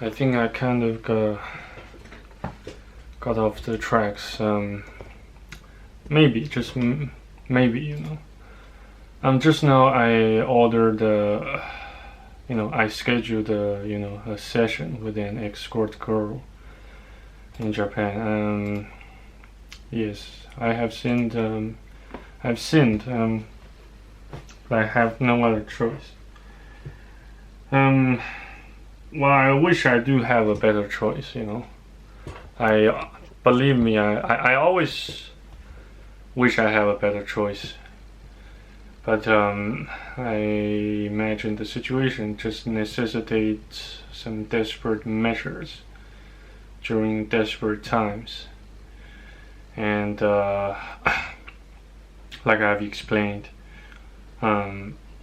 I think I kind of got off the tracks. Maybe, just maybe, just now I ordered, I scheduled, a session with an escort girl in Japan. Yes, I have sinned. But I have no other choice. Well, I wish I do have a better choice. Believe me, I always wish I have a better choice. But I imagine the situation just necessitates some desperate measures during desperate times. And like I've explained,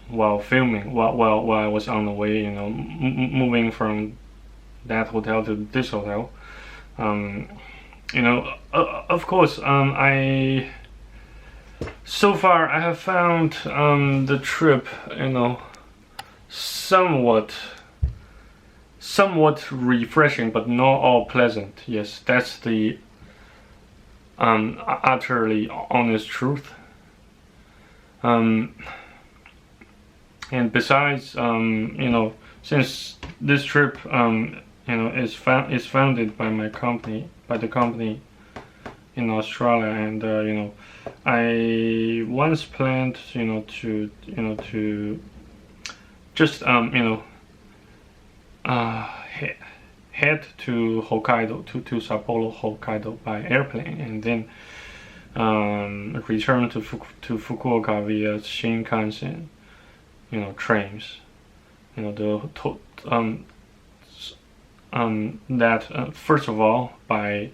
while filming, while I was on the way, moving from that hotel to this hotel, of course, so far I have found the trip, somewhat refreshing, but not all pleasant. Yes, that's the utterly honest truth. And besides, since this trip, is founded by my company, by the company in Australia, and I once planned, to just head to Hokkaido, to Sapporo, Hokkaido by airplane, and then return to Fukuoka via Shinkansen, trains. First of all by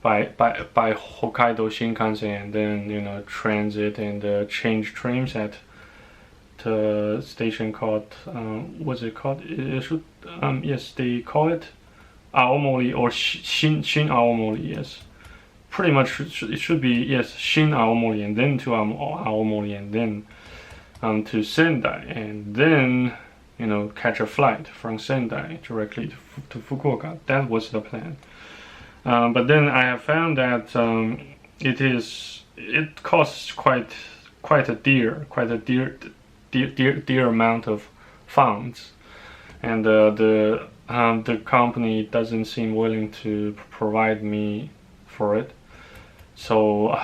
Hokkaido Shinkansen, and then transit and change trains at the station called what's it called? Yes, they call it Aomori, or Shin Aomori. Yes, pretty much it should be, yes, Shin Aomori, and then to Aomori, and then to Sendai, and then catch a flight from Sendai directly to Fukuoka. That was the plan. But then I have found that it costs quite a dear amount of funds, and the company doesn't seem willing to provide me for it. So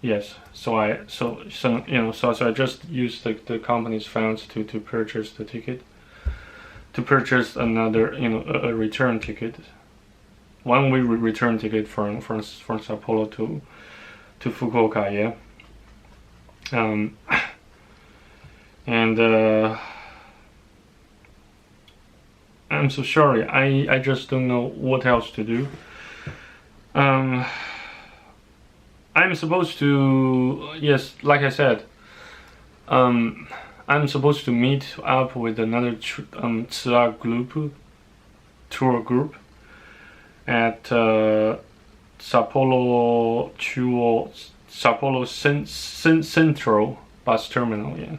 yes, so I just used the company's funds to purchase the ticket, to purchase another a return ticket, one-way return ticket from Sapporo to Fukuoka. Yeah. And I'm so sorry. I just don't know what else to do. I'm supposed to, yes, like I said, I'm supposed to meet up with another tour group at Sapporo Central bus terminal. Yeah.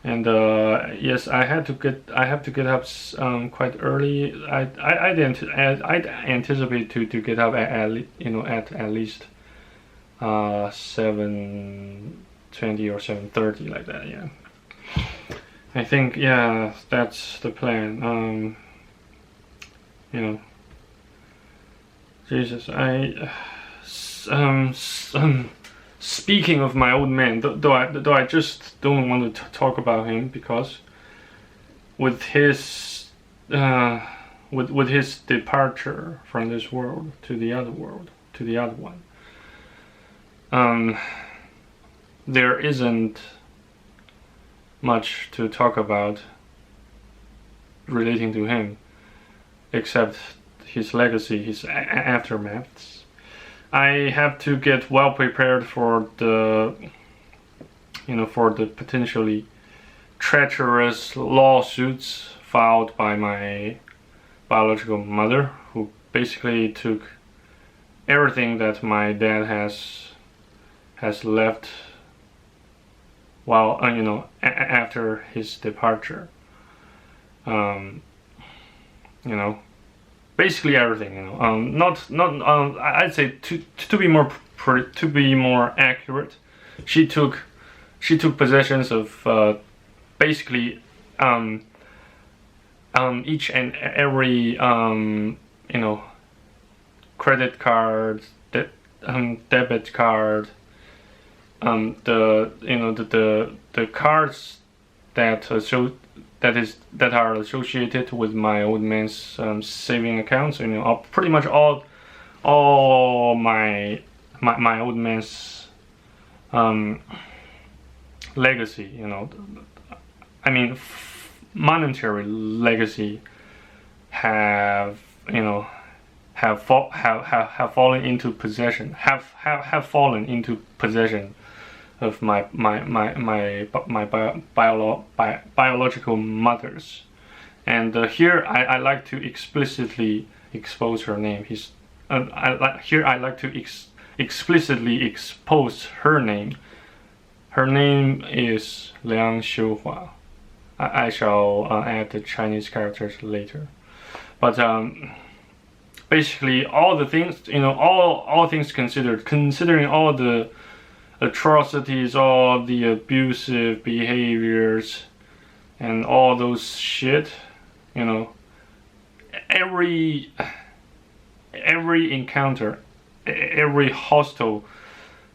And yes, I have to get up quite early. I'd anticipate to get up at least 7:20 or 7:30, like that. Yeah, I think, yeah, that's the plan. Jesus, speaking of my old man, though I just don't want to talk about him, because with his departure from this world to the other world, to the other one, there isn't much to talk about relating to him, except his legacy, his aftermaths. I have to get well prepared for the potentially treacherous lawsuits filed by my biological mother, who basically took everything that my dad has left while after his departure. you know, basically everything, you know. I'd say to be more to be more accurate, she took possessions of basically each and every you know, credit card, debit card, the you know the cards that are associated with my old man's saving accounts. You know, pretty much all my old man's legacy. You know, I mean, monetary legacy have, you know, have fallen into possession of my biological mothers. And here I like to explicitly expose her name. I like to explicitly expose her name. Her name is Liang Xiuhua. I shall add the Chinese characters later. But basically, all the things, you know, all things considered, considering all the atrocities, all the abusive behaviors, and all those shit, you know, every encounter, every hostile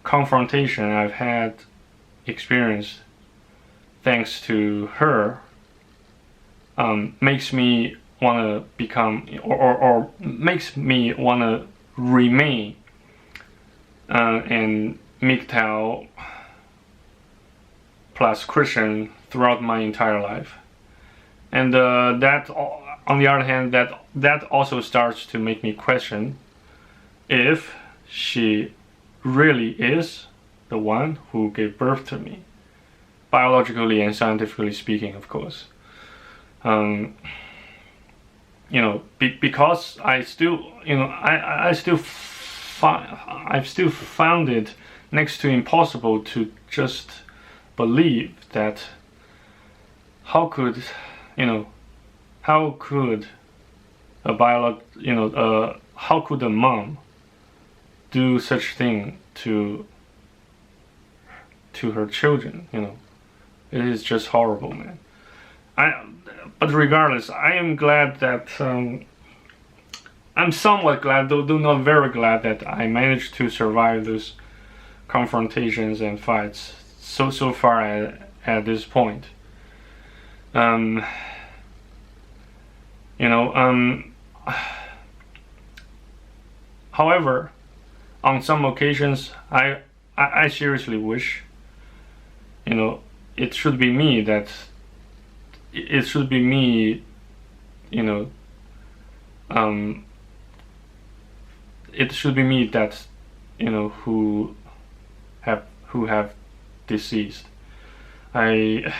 confrontation I've had experienced thanks to her makes me want to become or makes me want to remain an MGTOW plus Christian throughout my entire life. And that, on the other hand, that also starts to make me question if she really is the one who gave birth to me, biologically and scientifically speaking, of course. You know, because I've still found it next to impossible to just believe that how could how could a mom do such thing to her children? You know, it is just horrible, man. But regardless, I am glad that I'm somewhat glad, though not very glad, that I managed to survive those confrontations and fights so far at this point. You know, however, on some occasions, I seriously wish, you know, it should be me, you know, it should be me that, you know, who have deceased. I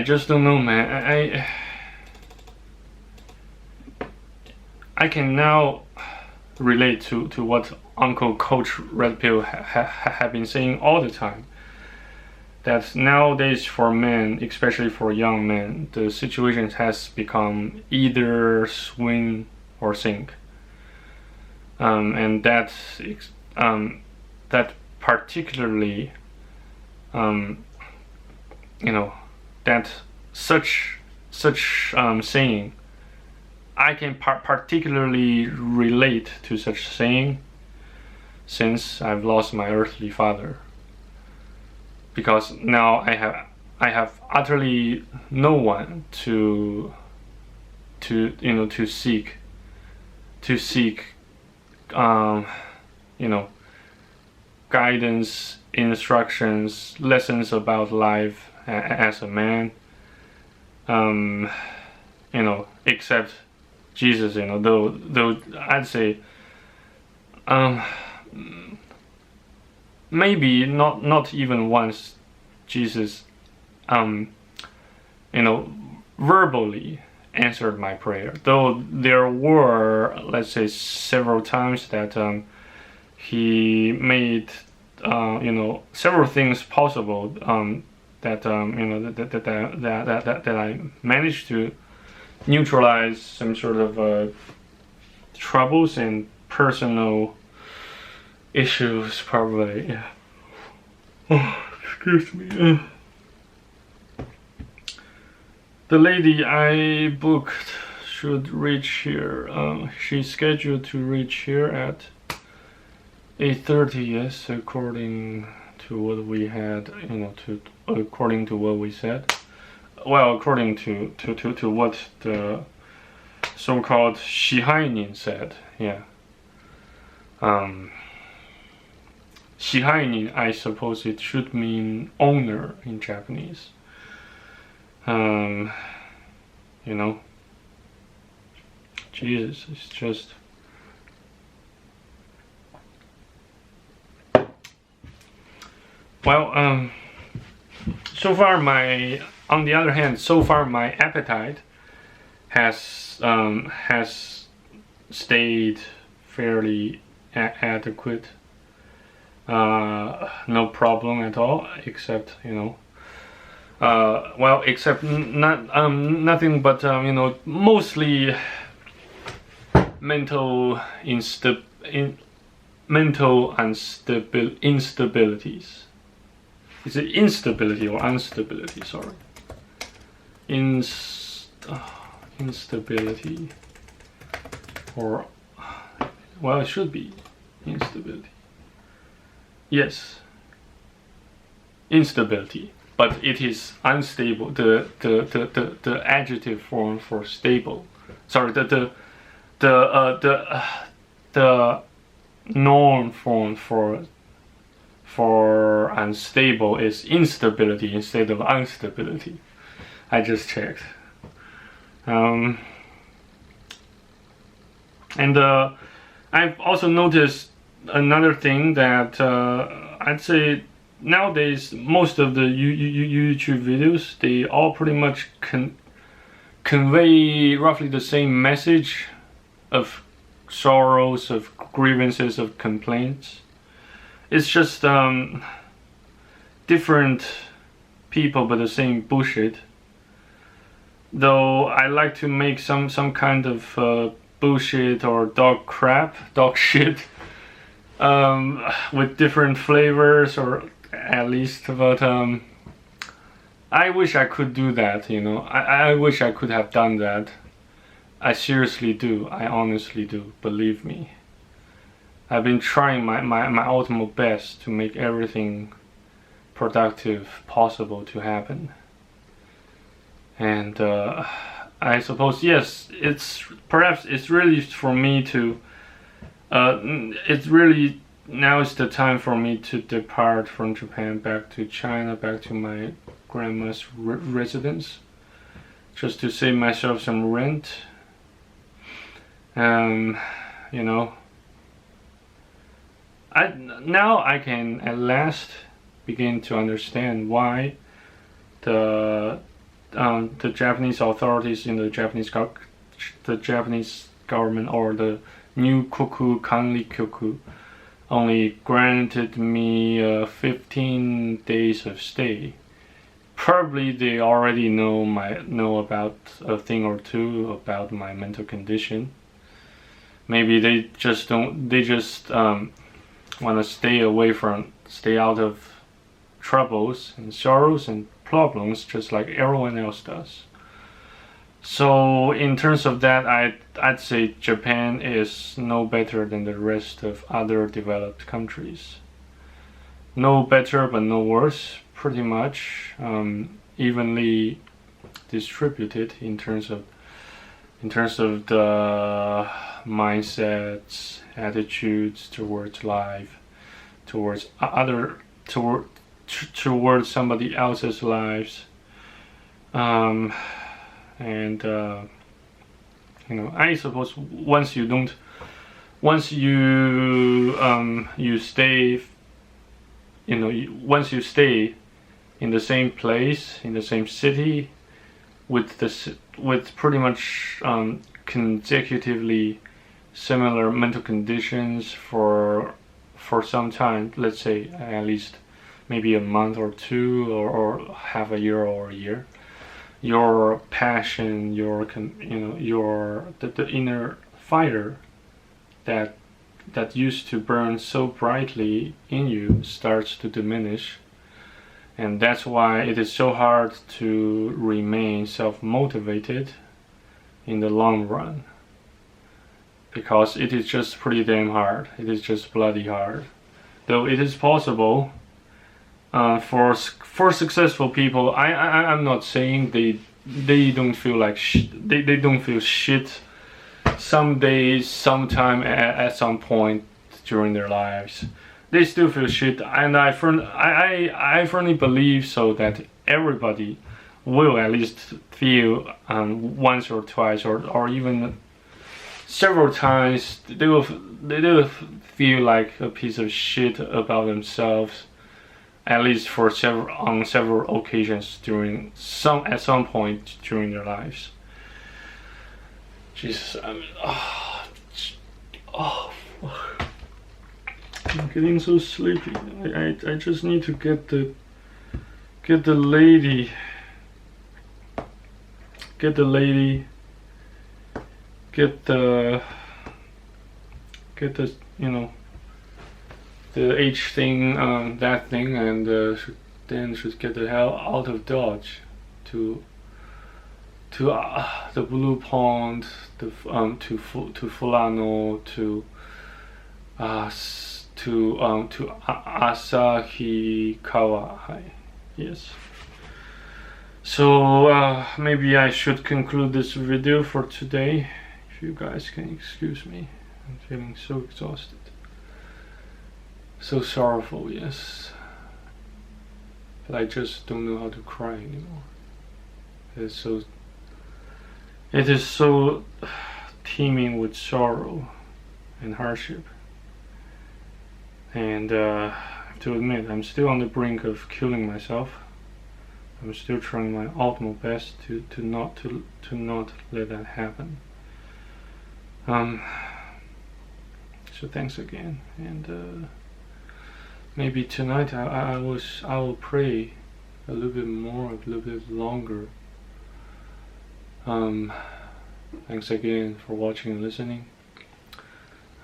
just don't know, man. I can now relate to what Uncle Coach Red Pill have been saying all the time. That nowadays for men, especially for young men, the situation has become either swing or sink. And that particularly, you know, that such saying, I can particularly relate to such saying since I've lost my earthly father. Because now I have utterly no one to seek you know, guidance, instructions, lessons about life as a man, you know, except Jesus, you know, though I'd say maybe not even once Jesus you know, verbally answered my prayer, though there were, let's say, several times that he made you know, several things possible that you know, that I managed to neutralize some sort of troubles and personal issues, probably. Yeah. Oh, excuse me. The lady I booked should reach here. She's scheduled to reach here at 8:30. Yes, according to what we had, according to what we said. Well, according to what the so-called Shihainin said. Yeah. Shihainin, I suppose it should mean owner in Japanese. Jesus, it's just. Well, so far on the other hand, so far my appetite has stayed fairly adequate. No problem at all, except except nothing but mostly mental instabilities. Is it instability or instability? Sorry. Instability. Or, well, it should be instability. Yes. Instability. But it is unstable. The adjective form for stable. Sorry, the norm form for unstable is instability instead of instability. I just checked. And I've also noticed another thing that I'd say nowadays most of the YouTube videos, they all pretty much convey roughly the same message of sorrows, of grievances, of complaints. It's just different people but the same bullshit. Though I like to make some kind of bullshit or dog shit with different flavors, or at least, but I wish I could do that, I wish I could have done that. I seriously do. I honestly do. Believe me. I've been trying my ultimate best to make everything productive possible to happen. And I suppose, yes, it's really for me to it's really now is the time for me to depart from Japan back to China, back to my grandma's residence, just to save myself some rent. Now I can at last begin to understand why the Japanese authorities in the Japanese government, or the new Koku Kanri Kyoku, only granted me 15 days of stay. Probably they already know about a thing or two about my mental condition. Maybe they just want to stay out of troubles and sorrows and problems, just like everyone else does. So in terms of that, I'd say Japan is no better than the rest of other developed countries. No better but no worse, pretty much evenly distributed in terms of the mindsets, attitudes towards life, towards somebody else's lives, I suppose once you stay in the same place, in the same city, with pretty much consecutively similar mental conditions for some time, let's say at least maybe a month or two, or half a year or a year, your passion, your the inner fire that used to burn so brightly in you starts to diminish. And that's why it is so hard to remain self-motivated in the long run, because it is just pretty damn hard. It is just bloody hard. Though it is possible for successful people. I'm not saying they don't feel like they don't feel shit some days, sometime at some point during their lives. They still feel shit, and I firmly believe so that everybody will at least feel once or twice or even several times they will feel like a piece of shit about themselves, at least for several occasions at some point during their lives. Jesus, I mean, I'm getting so sleepy. I just need to get the lady, get the the H thing, that thing, and should get the hell out of Dodge to the Blue Pond, to Fulano, to Asahikawa. Yes. So maybe I should conclude this video for today. If you guys can excuse me, I'm feeling so exhausted, so sorrowful. Yes, but I just don't know how to cry anymore. It is so teeming with sorrow and hardship. And I have to admit, I'm still on the brink of killing myself. I'm still trying my ultimate best to not let that happen. So thanks again, and maybe tonight I will pray a little bit more, a little bit longer. Thanks again for watching and listening.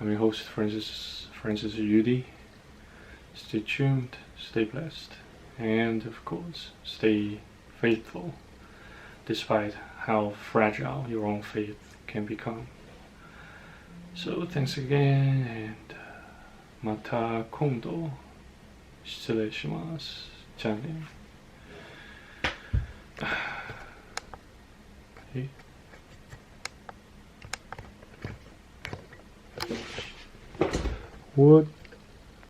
I'm your host, Francis Yudi. Stay tuned, stay blessed, and of course, stay faithful, despite how fragile your own faith can become. So thanks again, and mata kondo. 失礼します。じゃあね。What?